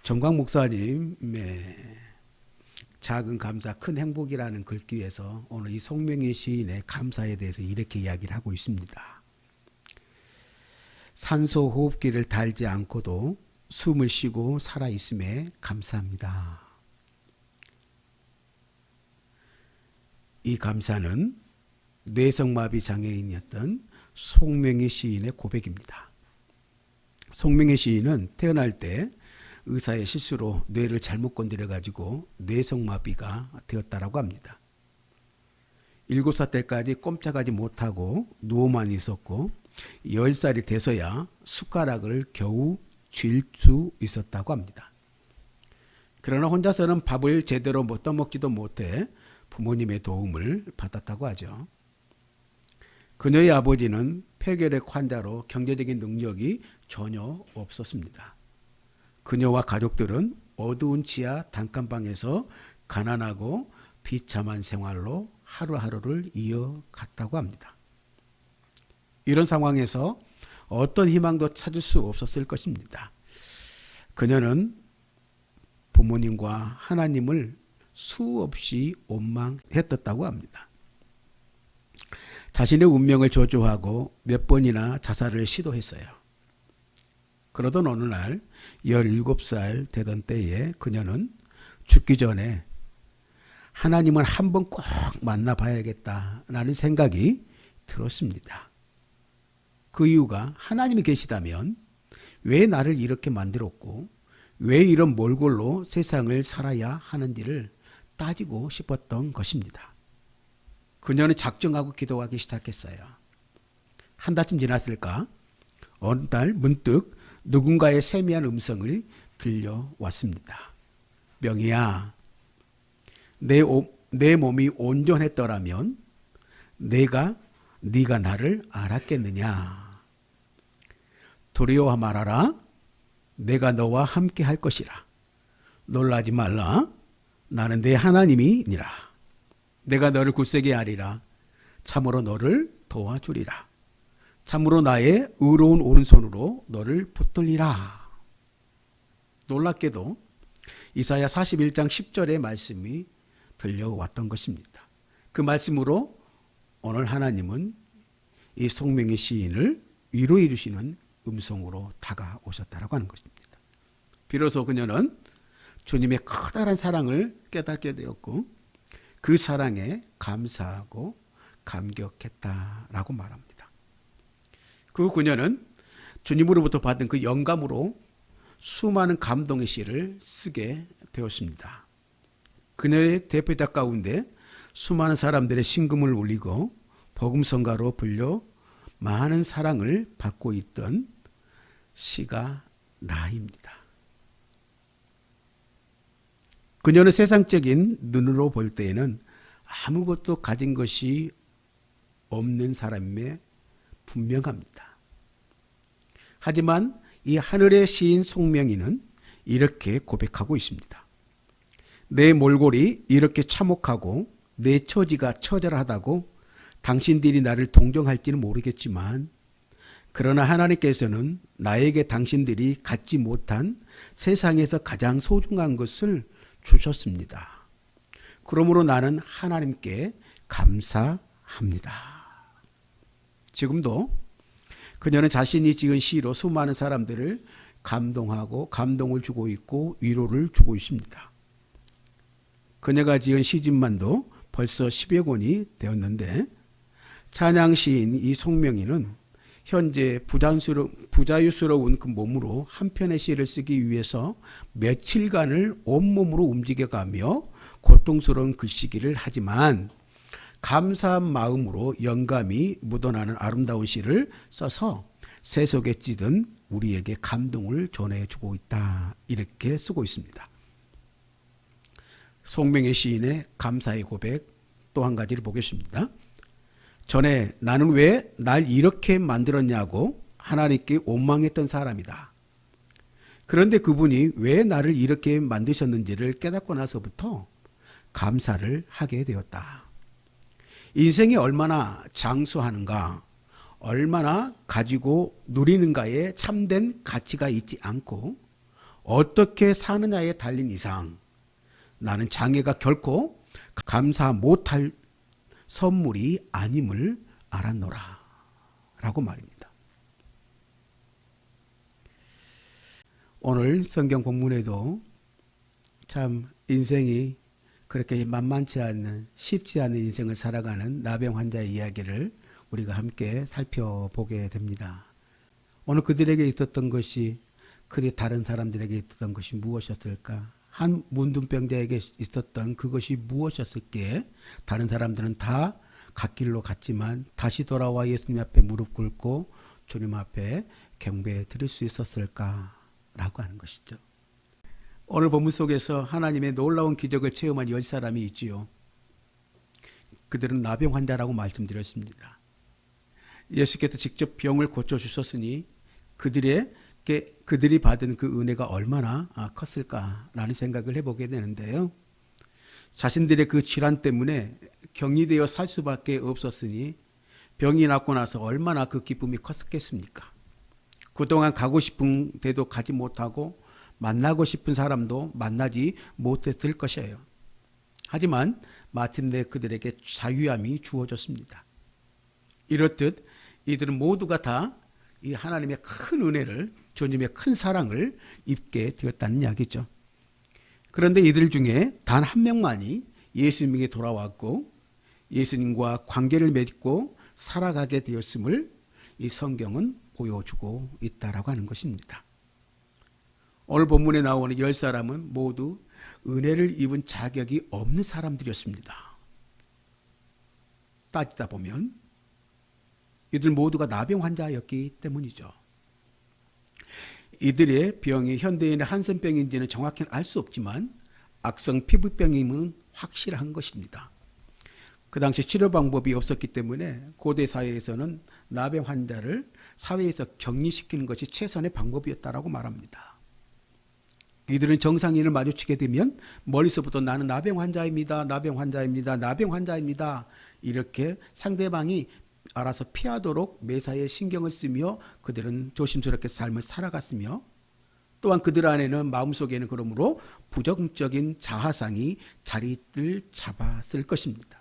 정광 목사님의 작은 감사 큰 행복이라는 글귀에서 오늘 이 송명희 시인의 감사에 대해서 이렇게 이야기를 하고 있습니다. 산소 호흡기를 달지 않고도 숨을 쉬고 살아있음에 감사합니다. 이 감사는 뇌성마비 장애인이었던 송명희 시인의 고백입니다. 송명희 시인은 태어날 때 의사의 실수로 뇌를 잘못 건드려 가지고 뇌성마비가 되었다라고 합니다. 7살 때까지 꼼짝하지 못하고 누워만 있었고 10살이 돼서야 숟가락을 겨우 쥘 수 있었다고 합니다. 그러나 혼자서는 밥을 제대로 떠먹지도 못해 부모님의 도움을 받았다고 하죠. 그녀의 아버지는 폐결핵 환자로 경제적인 능력이 전혀 없었습니다. 그녀와 가족들은 어두운 지하 단칸방에서 가난하고 비참한 생활로 하루하루를 이어갔다고 합니다. 이런 상황에서 어떤 희망도 찾을 수 없었을 것입니다. 그녀는 부모님과 하나님을 수없이 원망했었다고 합니다. 자신의 운명을 저주하고 몇 번이나 자살을 시도했어요. 그러던 어느 날 17살 되던 때에 그녀는 죽기 전에 하나님을 한번 꼭 만나봐야겠다라는 생각이 들었습니다. 그 이유가 하나님이 계시다면 왜 나를 이렇게 만들었고 왜 이런 몰골로 세상을 살아야 하는지를 따지고 싶었던 것입니다. 그녀는 작정하고 기도하기 시작했어요. 한 달쯤 지났을까? 어느 날 문득 누군가의 세미한 음성을 들려왔습니다. 명희야, 내 몸이 온전했더라면 네가 나를 알았겠느냐. 두려워 말아라. 내가 너와 함께 할 것이라. 놀라지 말라. 나는 내 하나님이니라. 내가 너를 굳세게 하리라. 참으로 너를 도와주리라. 참으로 나의 의로운 오른손으로 너를 붙들리라. 놀랍게도 이사야 41장 10절의 말씀이 들려왔던 것입니다. 그 말씀으로 오늘 하나님은 이 송명희 시인을 위로해 주시는 음성으로 다가오셨다라고 하는 것입니다. 비로소 그녀는 주님의 커다란 사랑을 깨닫게 되었고 그 사랑에 감사하고 감격했다라고 말합니다. 그 그녀는 주님으로부터 받은 그 영감으로 수많은 감동의 시를 쓰게 되었습니다. 그녀의 대표작 가운데 수많은 사람들의 심금을 울리고 복음성가로 불려 많은 사랑을 받고 있던 시가 나입니다. 그녀는 세상적인 눈으로 볼 때에는 아무것도 가진 것이 없는 사람임에 분명합니다. 하지만 이 하늘의 시인 송명희는 이렇게 고백하고 있습니다. 내 몰골이 이렇게 참혹하고 내 처지가 처절하다고 당신들이 나를 동정할지는 모르겠지만 그러나 하나님께서는 나에게 당신들이 갖지 못한 세상에서 가장 소중한 것을 주셨습니다. 그러므로 나는 하나님께 감사합니다. 지금도 그녀는 자신이 지은 시로 수많은 사람들을 감동하고 감동을 주고 있고 위로를 주고 있습니다. 그녀가 지은 시집만도 벌써 10여 권이 되었는데 찬양 시인 이 송명희는 현재 부자유스러운 그 몸으로 한 편의 시를 쓰기 위해서 며칠간을 온몸으로 움직여가며 고통스러운 글쓰기를 하지만 감사한 마음으로 영감이 묻어나는 아름다운 시를 써서 세속에 찌든 우리에게 감동을 전해주고 있다. 이렇게 쓰고 있습니다. 송명희 시인의 감사의 고백 또 한 가지를 보겠습니다. 전에 나는 왜 날 이렇게 만들었냐고 하나님께 원망했던 사람이다. 그런데 그분이 왜 나를 이렇게 만드셨는지를 깨닫고 나서부터 감사를 하게 되었다. 인생이 얼마나 장수하는가, 얼마나 가지고 누리는가에 참된 가치가 있지 않고 어떻게 사느냐에 달린 이상 나는 장애가 결코 감사 못할 선물이 아님을 알았노라 라고 말입니다. 오늘 성경 본문에도 참 인생이 그렇게 만만치 않은 쉽지 않은 인생을 살아가는 나병 환자의 이야기를 우리가 함께 살펴보게 됩니다. 오늘 그들에게 있었던 것이 그들이 다른 사람들에게 있었던 것이 무엇이었을까? 한 문둥병자에게 있었던 그것이 무엇이었을게? 다른 사람들은 다 갓길로 갔지만 다시 돌아와 예수님 앞에 무릎 꿇고 주님 앞에 경배 드릴 수 있었을까라고 하는 것이죠. 오늘 본문 속에서 하나님의 놀라운 기적을 체험한 10사람이 있지요. 그들은 나병 환자라고 말씀드렸습니다. 예수께서 직접 병을 고쳐주셨으니 그들이 받은 그 은혜가 얼마나 컸을까라는 생각을 해보게 되는데요. 자신들의 그 질환 때문에 격리되어 살 수밖에 없었으니 병이 낫고 나서 얼마나 그 기쁨이 컸겠습니까? 그동안 가고 싶은 데도 가지 못하고 만나고 싶은 사람도 만나지 못했을 것이에요. 하지만 마침내 그들에게 자유함이 주어졌습니다. 이렇듯 이들은 모두가 다 이 하나님의 큰 은혜를, 주님의 큰 사랑을 입게 되었다는 이야기죠. 그런데 이들 중에 단 한 명만이 예수님에게 돌아왔고 예수님과 관계를 맺고 살아가게 되었음을 이 성경은 보여주고 있다라고 하는 것입니다. 오늘 본문에 나오는 10사람은 모두 은혜를 입은 자격이 없는 사람들이었습니다. 따지다 보면 이들 모두가 나병 환자였기 때문이죠. 이들의 병이 현대인의 한센병인지는 정확히는 알 수 없지만 악성 피부병임은 확실한 것입니다. 그 당시 치료 방법이 없었기 때문에 고대 사회에서는 나병 환자를 사회에서 격리시키는 것이 최선의 방법이었다라고 말합니다. 이들은 정상인을 마주치게 되면 멀리서부터 나는 나병 환자입니다. 나병 환자입니다. 나병 환자입니다. 이렇게 상대방이 알아서 피하도록 매사에 신경을 쓰며 그들은 조심스럽게 삶을 살아갔으며 또한 그들 안에는 마음속에는 그러므로 부정적인 자아상이 자리를 잡았을 것입니다.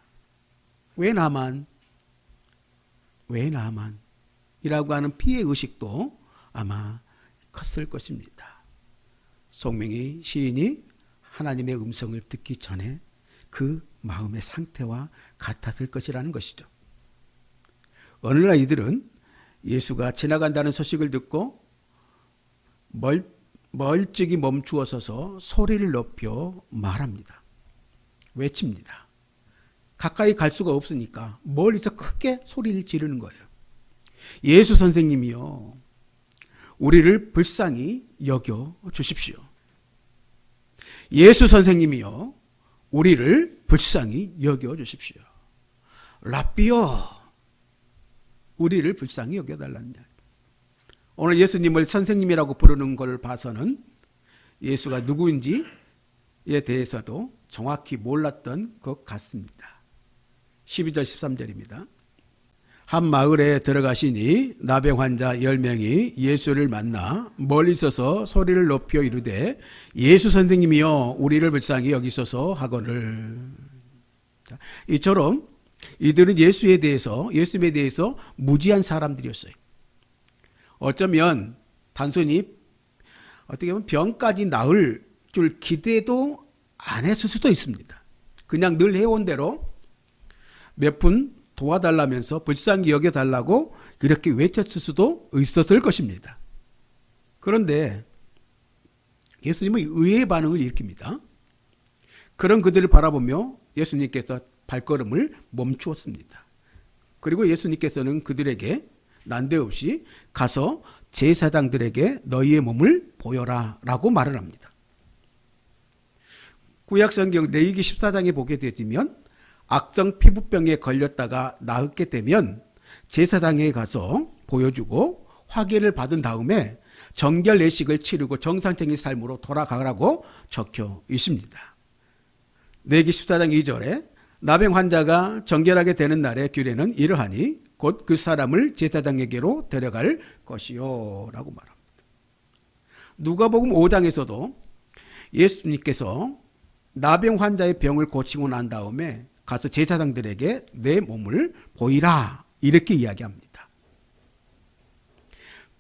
왜 나만? 이라고 하는 피해의식도 아마 컸을 것입니다. 송명희 시인이 하나님의 음성을 듣기 전에 그 마음의 상태와 같았을 것이라는 것이죠. 어느 날 이들은 예수가 지나간다는 소식을 듣고 멀찍이 멈추어 서서 소리를 높여 말합니다. 외칩니다. 가까이 갈 수가 없으니까 멀리서 크게 소리를 지르는 거예요. 예수 선생님이요, 우리를 불쌍히 여겨 주십시오. 예수 선생님이요, 우리를 불쌍히 여겨 주십시오. 라삐요, 우리를 불쌍히 여겨달라는 이야기. 오늘 예수님을 선생님이라고 부르는 걸 봐서는 예수가 누구인지에 대해서도 정확히 몰랐던 것 같습니다. 12절 13절입니다. 한 마을에 들어가시니 나병 환자 10명이 예수를 만나 멀리 서서 소리를 높여 이르되 예수 선생님이여 우리를 불쌍히 여기소서 하거늘. 이처럼 이들은 예수님에 대해서 무지한 사람들이었어요. 어쩌면 단순히 어떻게 보면 병까지 나을 줄 기대도 안 했을 수도 있습니다. 그냥 늘 해온 대로 몇 분 도와달라면서 불쌍히 여겨달라고 그렇게 외쳤을 수도 있었을 것입니다. 그런데 예수님은 의외의 반응을 일으킵니다. 그런 그들을 바라보며 예수님께서 발걸음을 멈추었습니다. 그리고 예수님께서는 그들에게 난데없이 가서 제사장들에게 너희의 몸을 보여라 라고 말을 합니다. 구약성경 레위기 14장에 보게 되면 악성 피부병에 걸렸다가 나았게 되면 제사장에 가서 보여주고 확인을 받은 다음에 정결 예식을 치르고 정상적인 삶으로 돌아가라고 적혀 있습니다. 레위기 14장 2절에 나병 환자가 정결하게 되는 날의 규례는 이러하니 곧 그 사람을 제사장에게로 데려갈 것이요 라고 말합니다. 누가복음 5장에서도 예수님께서 나병 환자의 병을 고치고 난 다음에 가서 제사장들에게 내 몸을 보이라 이렇게 이야기합니다.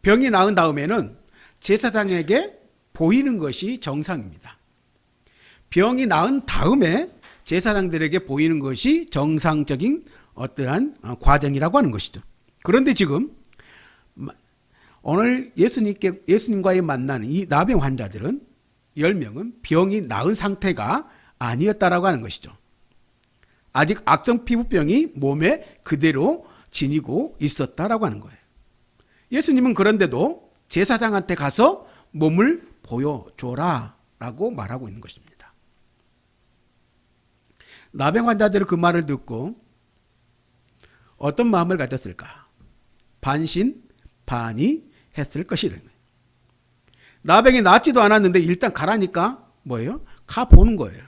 병이 나은 다음에는 제사장에게 보이는 것이 정상입니다. 병이 나은 다음에 제사장들에게 보이는 것이 정상적인 어떠한 과정이라고 하는 것이죠. 그런데 지금 오늘 예수님과의 만나는 이 나병 환자들은 10명은 병이 나은 상태가 아니었다라고 하는 것이죠. 아직 악성 피부병이 몸에 그대로 지니고 있었다라고 하는 거예요. 예수님은 그런데도 제사장한테 가서 몸을 보여줘라 라고 말하고 있는 것입니다. 나병 환자들은 그 말을 듣고 어떤 마음을 가졌을까? 반신반의했을 것이라는 거예요. 나병이 낫지도 않았는데 일단 가라니까 뭐예요? 가보는 거예요.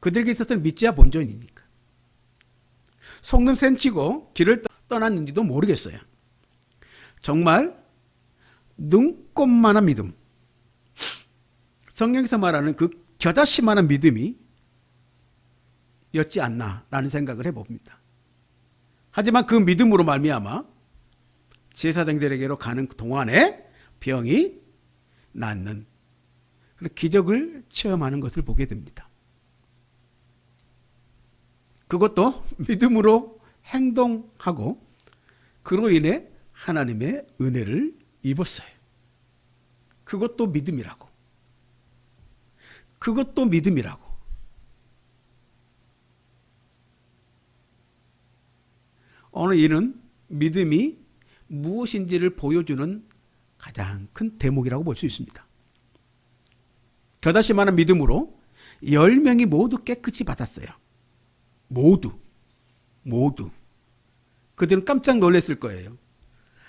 그들에게 있어서는 믿지야 본전이니까. 속는 셈치고 길을 떠났는지도 모르겠어요. 정말 눈꼽만한 믿음, 성경에서 말하는 그 겨자씨만한 믿음이 였지 않나라는 생각을 해봅니다. 하지만 그 믿음으로 말미암아 제사장들에게로 가는 동안에 병이 낫는 그런 기적을 체험하는 것을 보게 됩니다. 그것도 믿음으로 행동하고 그로 인해 하나님의 은혜를 입었어요. 그것도 믿음이라고. 그것도 믿음이라고. 오늘 이는 믿음이 무엇인지를 보여주는 가장 큰 대목이라고 볼 수 있습니다. 겨자씨만한 믿음으로 10명이 모두 깨끗이 받았어요. 모두. 그들은 깜짝 놀랐을 거예요.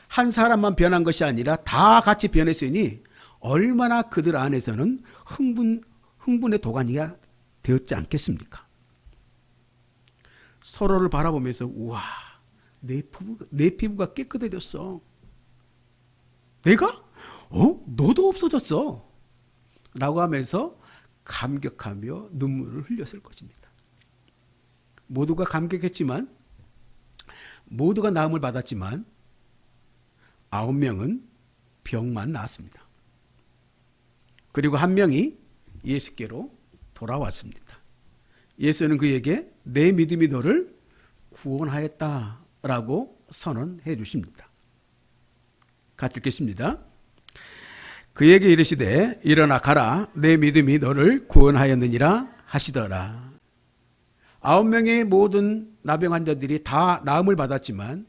한 사람만 변한 것이 아니라 다 같이 변했으니 얼마나 그들 안에서는 흥분의 도가니가 되었지 않겠습니까? 서로를 바라보면서 우와, 내 피부가 깨끗해졌어. 내가? 너도 없어졌어. 라고 하면서 감격하며 눈물을 흘렸을 것입니다. 모두가 감격했지만, 모두가 나음을 받았지만 9명은 병만 나았습니다. 그리고 1명이 예수께로 돌아왔습니다. 예수는 그에게 내 믿음이 너를 구원하였다라고 선언해 주십니다. 같이 읽겠습니다. 그에게 이르시되 일어나 가라 내 믿음이 너를 구원하였느니라 하시더라. 9명의 모든 나병 환자들이 다 나음을 받았지만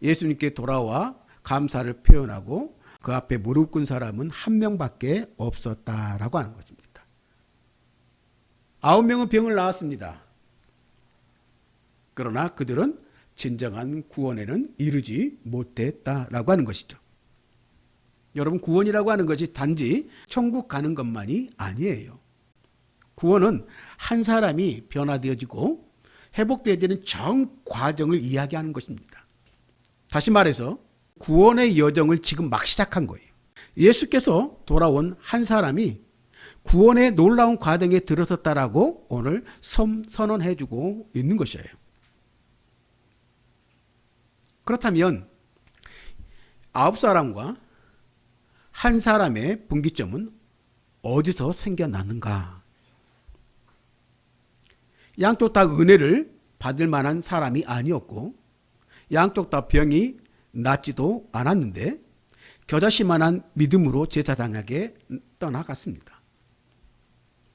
예수님께 돌아와 감사를 표현하고 그 앞에 무릎 꿇은 사람은 1명밖에 없었다라고 하는 것입니다. 9명은 병을 나았습니다. 그러나 그들은 진정한 구원에는 이르지 못했다라고 하는 것이죠. 여러분, 구원이라고 하는 것이 단지 천국 가는 것만이 아니에요. 구원은 한 사람이 변화되어지고 회복되어지는 전 과정을 이야기하는 것입니다. 다시 말해서 구원의 여정을 지금 막 시작한 거예요. 예수께서 돌아온 한 사람이 구원의 놀라운 과정에 들어섰다라고 오늘 선언해주고 있는 것이에요. 그렇다면 9사람과 한 사람의 분기점은 어디서 생겨났는가? 양쪽 다 은혜를 받을 만한 사람이 아니었고 양쪽 다 병이 낫지도 않았는데 겨자씨만한 믿음으로 제사장에게 떠나갔습니다.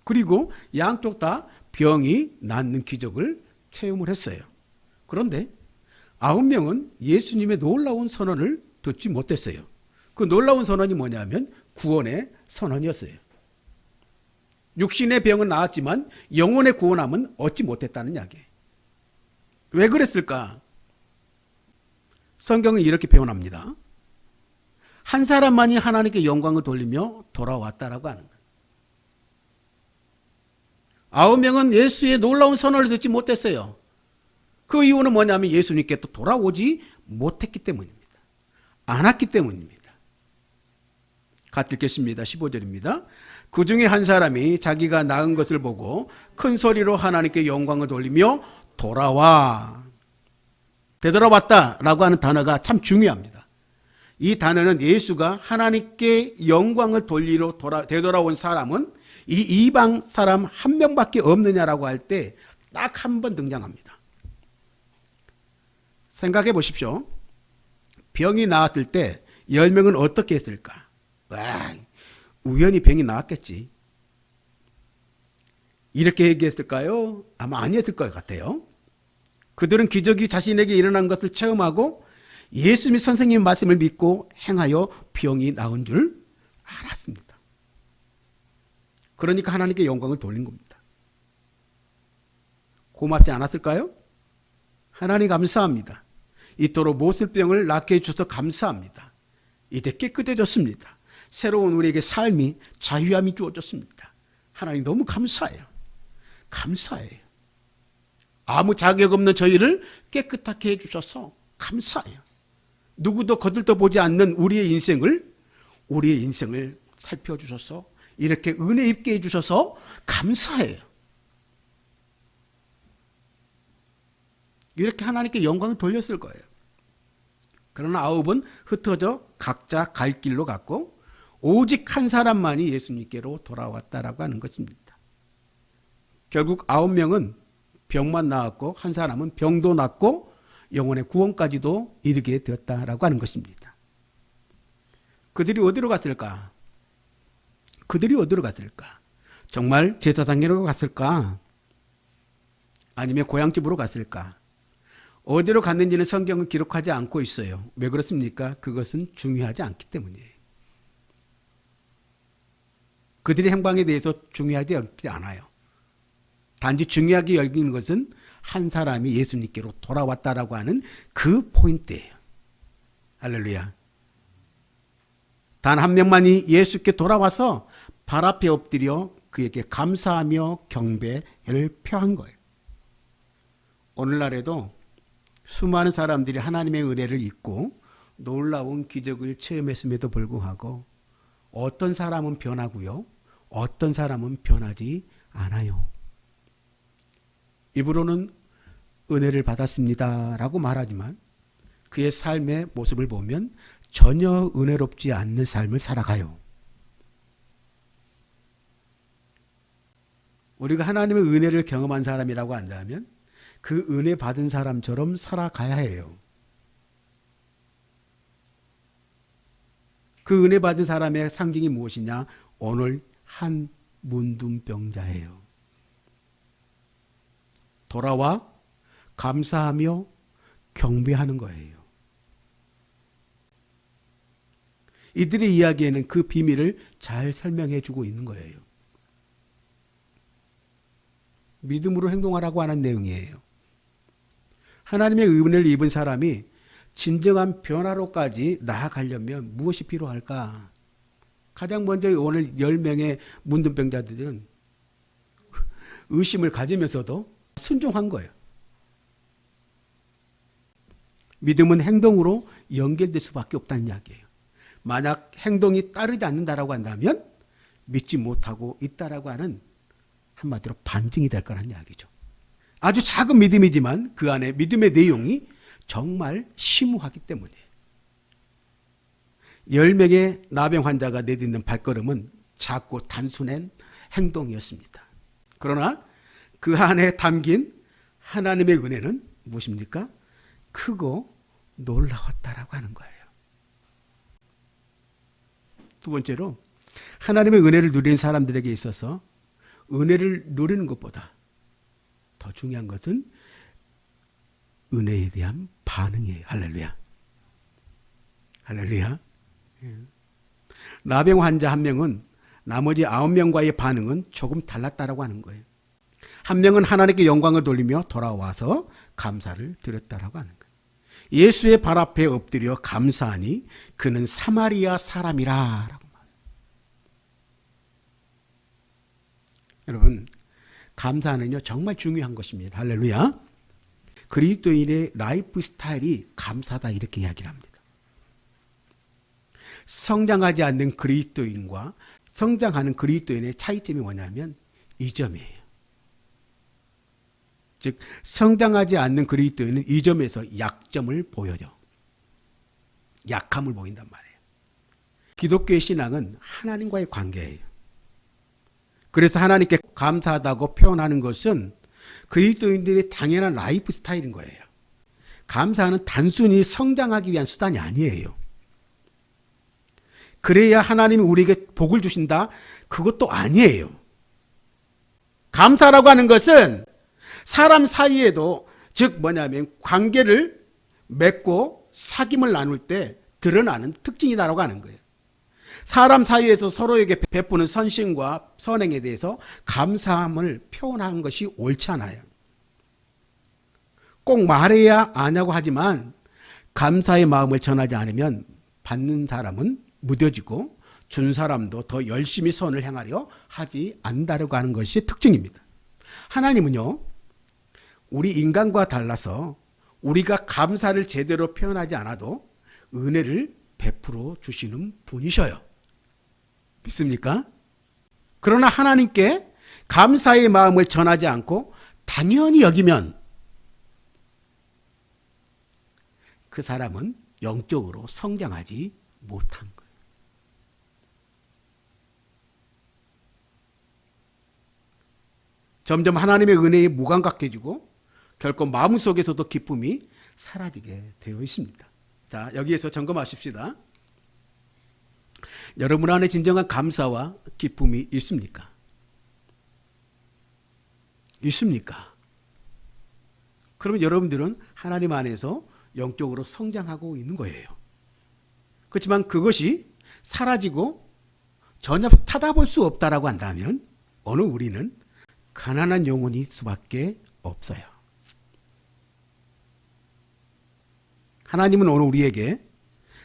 그리고 양쪽 다 병이 낫는 기적을 체험을 했어요. 그런데 9명은 예수님의 놀라운 선언을 듣지 못했어요. 그 놀라운 선언이 뭐냐면 구원의 선언이었어요. 육신의 병은 나았지만 영혼의 구원함은 얻지 못했다는 이야기예요. 왜 그랬을까? 성경은 이렇게 표현합니다. 한 사람만이 하나님께 영광을 돌리며 돌아왔다라고 하는 거예요. 9명은 예수의 놀라운 선언을 듣지 못했어요. 그 이유는 뭐냐면 예수님께 또 돌아오지 못했기 때문입니다. 안 왔기 때문입니다. 같이 읽겠습니다. 15절입니다. 그 중에 한 사람이 자기가 낳은 것을 보고 큰 소리로 하나님께 영광을 돌리며 돌아와. 되돌아왔다라고 하는 단어가 참 중요합니다. 이 단어는 예수가 하나님께 영광을 돌리러 되돌아온 사람은 이 이방 사람 한 명밖에 없느냐라고 할 때 딱 한 번 등장합니다. 생각해 보십시오. 병이 나왔을 때 10명은 어떻게 했을까? 와, 우연히 병이 나왔겠지. 이렇게 얘기했을까요? 아마 아니었을 것 같아요. 그들은 기적이 자신에게 일어난 것을 체험하고 예수 및 선생님의 말씀을 믿고 행하여 병이 나은 줄 알았습니다. 그러니까 하나님께 영광을 돌린 겁니다. 고맙지 않았을까요? 하나님 감사합니다. 이토록 모슬병을 낫게 해주셔서 감사합니다. 이제 깨끗해졌습니다. 새로운 우리에게 삶이 자유함이 주어졌습니다. 하나님 너무 감사해요. 감사해요. 아무 자격 없는 저희를 깨끗하게 해주셔서 감사해요. 누구도 거들떠보지 않는 우리의 인생을 살펴주셔서 이렇게 은혜 입게 해주셔서 감사해요. 이렇게 하나님께 영광을 돌렸을 거예요. 그러나 9은 흩어져 각자 갈 길로 갔고 오직 한 사람만이 예수님께로 돌아왔다라고 하는 것입니다. 결국 9명은 병만 나았고 한 사람은 병도 낫고 영혼의 구원까지도 이르게 되었다라고 하는 것입니다. 그들이 어디로 갔을까? 정말 제사장으로 갔을까? 아니면 고향집으로 갔을까? 어디로 갔는지는 성경은 기록하지 않고 있어요. 왜 그렇습니까? 그것은 중요하지 않기 때문이에요. 그들의 행방에 대해서 중요하지 않아요. 단지 중요하게 여기는 것은 한 사람이 예수님께로 돌아왔다라고 하는 그 포인트예요. 할렐루야. 단 한 명만이 예수께 돌아와서 발 앞에 엎드려 그에게 감사하며 경배를 표한 거예요. 오늘날에도 수많은 사람들이 하나님의 은혜를 잊고 놀라운 기적을 체험했음에도 불구하고 어떤 사람은 변하고요, 어떤 사람은 변하지 않아요. 입으로는 은혜를 받았습니다 라고 말하지만 그의 삶의 모습을 보면 전혀 은혜롭지 않는 삶을 살아가요. 우리가 하나님의 은혜를 경험한 사람이라고 한다면 그 은혜 받은 사람처럼 살아가야 해요. 그 은혜 받은 사람의 상징이 무엇이냐? 오늘 한 문둥병자예요. 돌아와 감사하며 경배하는 거예요. 이들의 이야기에는 그 비밀을 잘 설명해 주고 있는 거예요. 믿음으로 행동하라고 하는 내용이에요. 하나님의 은혜를 입은 사람이 진정한 변화로까지 나아가려면 무엇이 필요할까? 가장 먼저 오늘 10명의 문둥병자들은 의심을 가지면서도 순종한 거예요. 믿음은 행동으로 연결될 수밖에 없다는 이야기예요. 만약 행동이 따르지 않는다라고 한다면 믿지 못하고 있다라고 하는 한마디로 반증이 될 거라는 이야기죠. 아주 작은 믿음이지만 그 안에 믿음의 내용이 정말 심오하기 때문이에요. 10명의 나병 환자가 내딛는 발걸음은 작고 단순한 행동이었습니다. 그러나 그 안에 담긴 하나님의 은혜는 무엇입니까? 크고 놀라웠다라고 하는 거예요. 두 번째로 하나님의 은혜를 누리는 사람들에게 있어서 은혜를 누리는 것보다 더 중요한 것은 은혜에 대한 반응이에요. 할렐루야. 할렐루야. 나병 환자 한 명은 나머지 9명과의 반응은 조금 달랐다라고 하는 거예요. 한 명은 하나님께 영광을 돌리며 돌아와서 감사를 드렸다라고 하는 거예요. 예수의 발 앞에 엎드려 감사하니 그는 사마리아 사람이라 라고 말해요. 여러분, 감사는요 정말 중요한 것입니다. 할렐루야. 그리스도인의 라이프 스타일이 감사다 이렇게 이야기를 합니다. 성장하지 않는 그리스도인과 성장하는 그리스도인의 차이점이 뭐냐면 이 점이에요. 즉 성장하지 않는 그리스도인은 이 점에서 약점을 보여요. 약함을 보인단 말이에요. 기독교의 신앙은 하나님과의 관계예요. 그래서 하나님께 감사하다고 표현하는 것은 그리스도인들의 당연한 라이프 스타일인 거예요. 감사는 단순히 성장하기 위한 수단이 아니에요. 그래야 하나님이 우리에게 복을 주신다? 그것도 아니에요. 감사라고 하는 것은 사람 사이에도 즉 뭐냐면 관계를 맺고 사귐을 나눌 때 드러나는 특징이다라고 하는 거예요. 사람 사이에서 서로에게 베푸는 선심과 선행에 대해서 감사함을 표현하는 것이 옳지 않아요. 꼭 말해야 아냐고 하지만 감사의 마음을 전하지 않으면 받는 사람은 무뎌지고 준 사람도 더 열심히 선을 행하려 하지 않는다고 하는 것이 특징입니다. 하나님은요, 우리 인간과 달라서 우리가 감사를 제대로 표현하지 않아도 은혜를 베풀어 주시는 분이셔요. 믿습니까? 그러나 하나님께 감사의 마음을 전하지 않고 당연히 여기면 그 사람은 영적으로 성장하지 못한 거예요. 점점 하나님의 은혜에 무감각해지고 결코 마음속에서도 기쁨이 사라지게 되어 있습니다. 자, 여기에서 점검하십시다. 여러분 안에 진정한 감사와 기쁨이 있습니까? 있습니까? 그러면 여러분들은 하나님 안에서 영적으로 성장하고 있는 거예요. 그렇지만 그것이 사라지고 전혀 찾아볼 수 없다라고 한다면 오늘 우리는 가난한 영혼일 수밖에 없어요. 하나님은 오늘 우리에게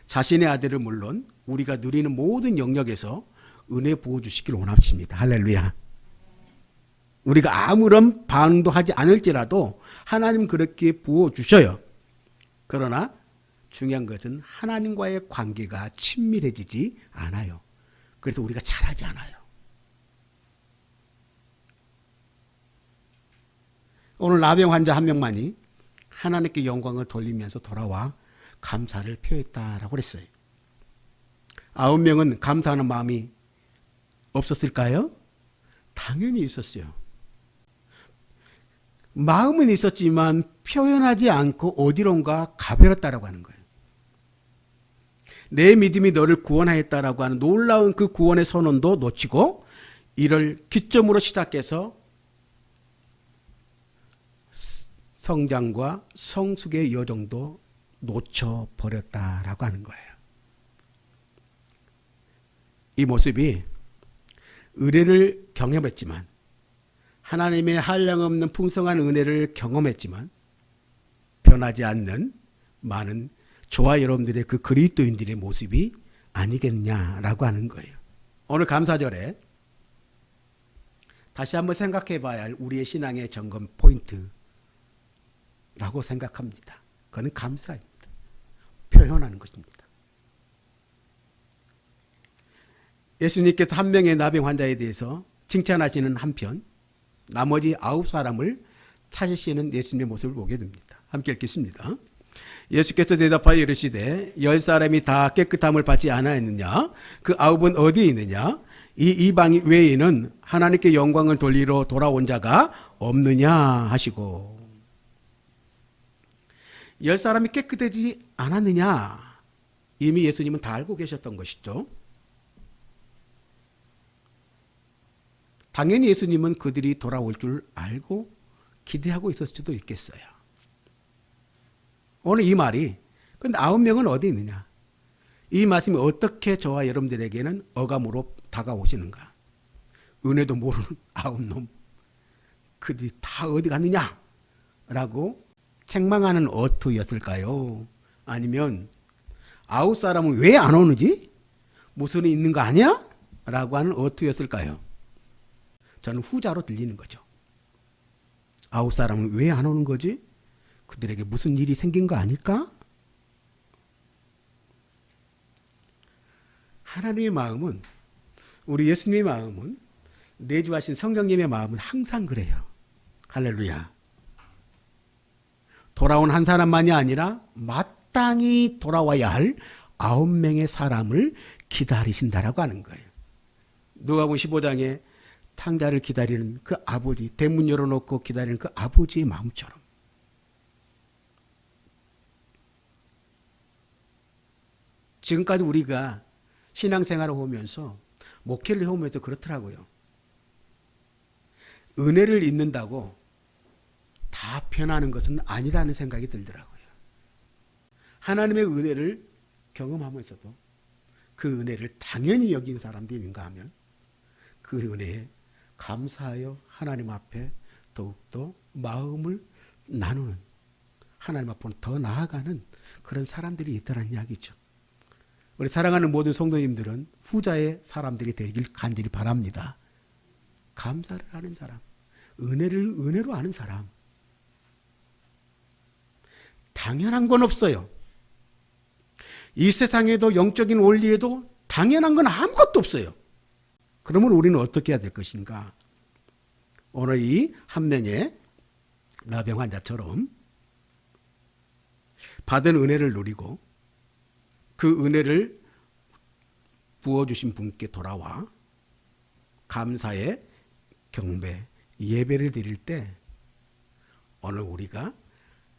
자신의 아들을 물론 우리가 누리는 모든 영역에서 은혜 부어주시길 원하십니다. 할렐루야. 우리가 아무런 반응도 하지 않을지라도 하나님 그렇게 부어주셔요. 그러나 중요한 것은 하나님과의 관계가 친밀해지지 않아요. 그래서 우리가 잘하지 않아요. 오늘 나병 환자 한 명만이 하나님께 영광을 돌리면서 돌아와 감사를 표했다라고 그랬어요. 9명은 감사하는 마음이 없었을까요? 당연히 있었어요. 마음은 있었지만 표현하지 않고 어디론가 가버렸다라고 하는 거예요. 내 믿음이 너를 구원하였다라고 하는 놀라운 그 구원의 선언도 놓치고 이를 기점으로 시작해서 성장과 성숙의 여정도 놓쳐버렸다라고 하는 거예요. 이 모습이 은혜를 경험했지만 하나님의 한량없는 풍성한 은혜를 경험했지만 변하지 않는 많은 저와 여러분들의 그 그리스도인들의 모습이 아니겠냐라고 하는 거예요. 오늘 감사절에 다시 한번 생각해 봐야 할 우리의 신앙의 점검 포인트라고 생각합니다. 그건 감사입니다. 표현하는 것입니다. 예수님께서 한 명의 나병 환자에 대해서 칭찬하시는 한편 나머지 9사람을 찾으시는 예수님의 모습을 보게 됩니다. 함께 읽겠습니다. 예수께서 대답하여 이르시되 10사람이 다 깨끗함을 받지 않았느냐? 그 9은 어디에 있느냐? 이 이방 외에는 하나님께 영광을 돌리러 돌아온 자가 없느냐 하시고 10사람이 깨끗하지 않았느냐? 이미 예수님은 다 알고 계셨던 것이죠. 당연히 예수님은 그들이 돌아올 줄 알고 기대하고 있었을 수도 있겠어요. 오늘 이 말이 근데 9명은 어디 있느냐? 이 말씀이 어떻게 저와 여러분들에게는 어감으로 다가오시는가? 은혜도 모르는 9놈 그들이 다 어디 갔느냐? 라고 책망하는 어투였을까요? 아니면 9사람은 왜 안 오는지? 무슨 일이 있는 거 아니야? 라고 하는 어투였을까요? 저는 후자로 들리는 거죠. 9사람은 왜 안 오는 거지? 그들에게 무슨 일이 생긴 거 아닐까? 하나님의 마음은, 우리 예수님의 마음은, 내주하신 성령님의 마음은 항상 그래요. 할렐루야. 돌아온 한 사람만이 아니라 마땅히 돌아와야 할 9명의 사람을 기다리신다라고 하는 거예요. 누가복음 15장에 탕자를 기다리는 그 아버지, 대문 열어놓고 기다리는 그 아버지의 마음처럼 지금까지 우리가 신앙생활을 하면서 목회를 해오면서 그렇더라고요. 은혜를 잊는다고 다 변하는 것은 아니라는 생각이 들더라고요. 하나님의 은혜를 경험하면서도 그 은혜를 당연히 여긴 사람들이 있는가 하면 그 은혜에 감사하여 하나님 앞에 더욱더 마음을 나누는, 하나님 앞으로 더 나아가는 그런 사람들이 있다는 이야기죠. 우리 사랑하는 모든 성도님들은 후자의 사람들이 되길 간절히 바랍니다. 감사를 하는 사람, 은혜를 은혜로 하는 사람. 당연한 건 없어요. 이 세상에도 영적인 원리에도 당연한 건 아무것도 없어요. 그러면 우리는 어떻게 해야 될 것인가? 오늘 이 한 명의 나병 환자처럼 받은 은혜를 누리고 그 은혜를 부어주신 분께 돌아와 감사의 경배, 예배를 드릴 때 오늘 우리가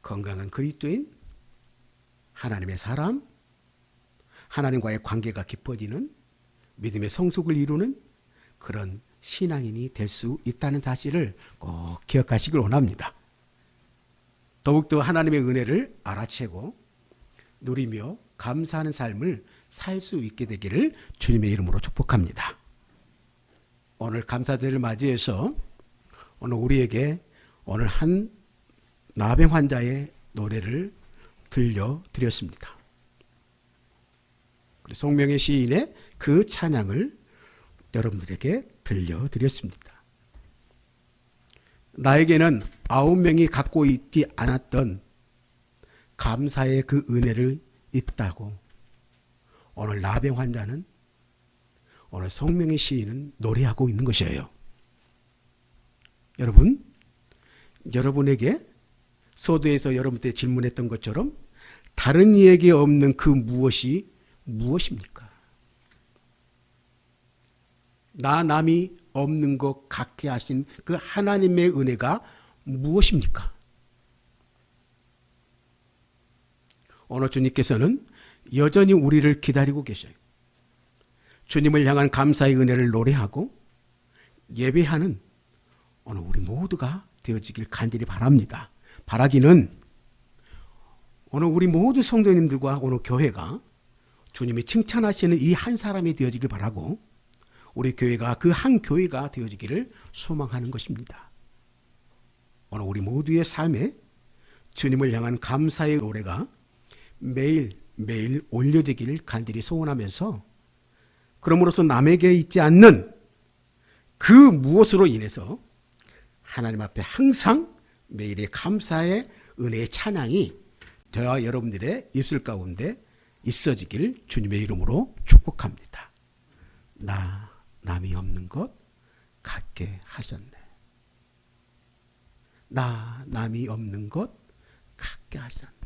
건강한 그리스도인, 하나님의 사람, 하나님과의 관계가 깊어지는 믿음의 성숙을 이루는 그런 신앙인이 될 수 있다는 사실을 꼭 기억하시길 원합니다. 더욱더 하나님의 은혜를 알아채고 누리며 감사하는 삶을 살 수 있게 되기를 주님의 이름으로 축복합니다. 오늘 감사절을 맞이해서 오늘 우리에게 오늘 한 나병 환자의 노래를 들려드렸습니다. 송명의 시인의 그 찬양을 여러분들에게 들려드렸습니다. 나에게는 9명이 갖고 있지 않았던 감사의 그 은혜를 있다고 오늘 나병 환자는, 오늘 송명의 시인은 노래하고 있는 것이에요. 여러분, 여러분에게 서두에서 여러분한테 질문했던 것처럼 다른 이에게 없는 그 무엇이 무엇입니까? 나 남이 없는 것 같게 하신 그 하나님의 은혜가 무엇입니까? 오늘 주님께서는 여전히 우리를 기다리고 계셔요. 주님을 향한 감사의 은혜를 노래하고 예배하는 오늘 우리 모두가 되어지길 간절히 바랍니다. 바라기는 오늘 우리 모든 성도님들과 오늘 교회가 주님이 칭찬하시는 이 한 사람이 되어지길 바라고 우리 교회가 그 한 교회가 되어지기를 소망하는 것입니다. 오늘 우리 모두의 삶에 주님을 향한 감사의 노래가 매일 올려지기를 간절히 소원하면서 그러므로서 남에게 있지 않는 그 무엇으로 인해서 하나님 앞에 항상 매일의 감사의 은혜의 찬양이 저와 여러분들의 입술 가운데 있어지길 주님의 이름으로 축복합니다. 나 남이 없는 것 같게 하셨네. 나 남이 없는 것 같게 하셨네.